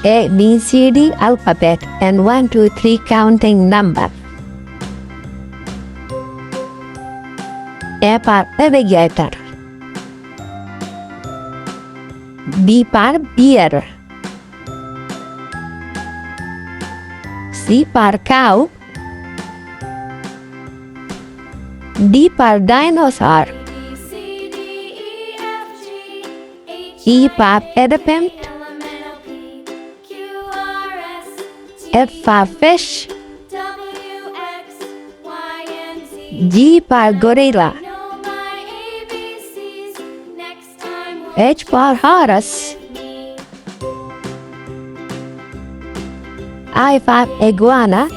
A, B, C, D alphabet and 1, 2, 3 counting number. A for alligator. B for bear. C for cow. D for dinosaur. E for elephant. F for fish. G for gorilla. H for horse. I for iguana.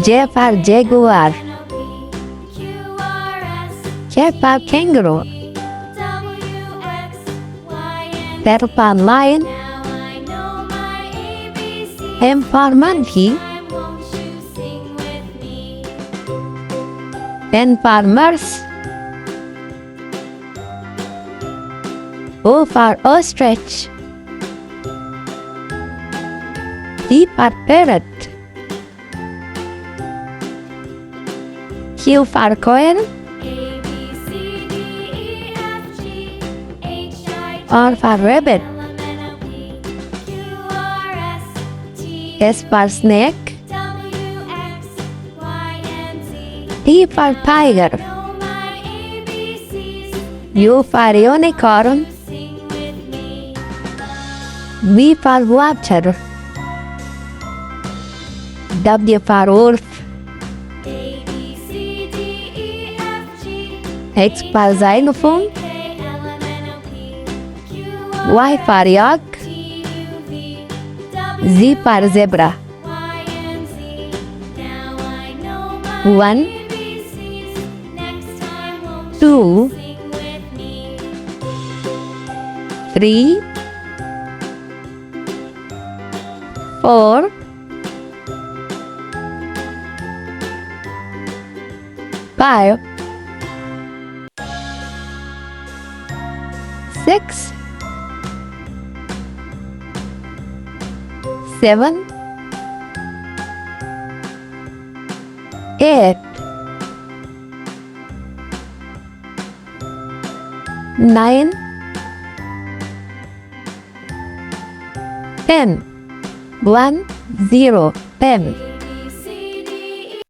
J for jaguar. K for kangaroo. L for lion. M for monkey. N for mouse. O for ostrich. P for parrot. Q for quail. R for rabbit. S for snake. T for tiger. U for unicorn. V for water. W for wolf. X for xylophone. Y for yak. Z for zebra. 1, 2, 3, 4, 5, 6, 7, 8, 9, 10. 1, 0, 10.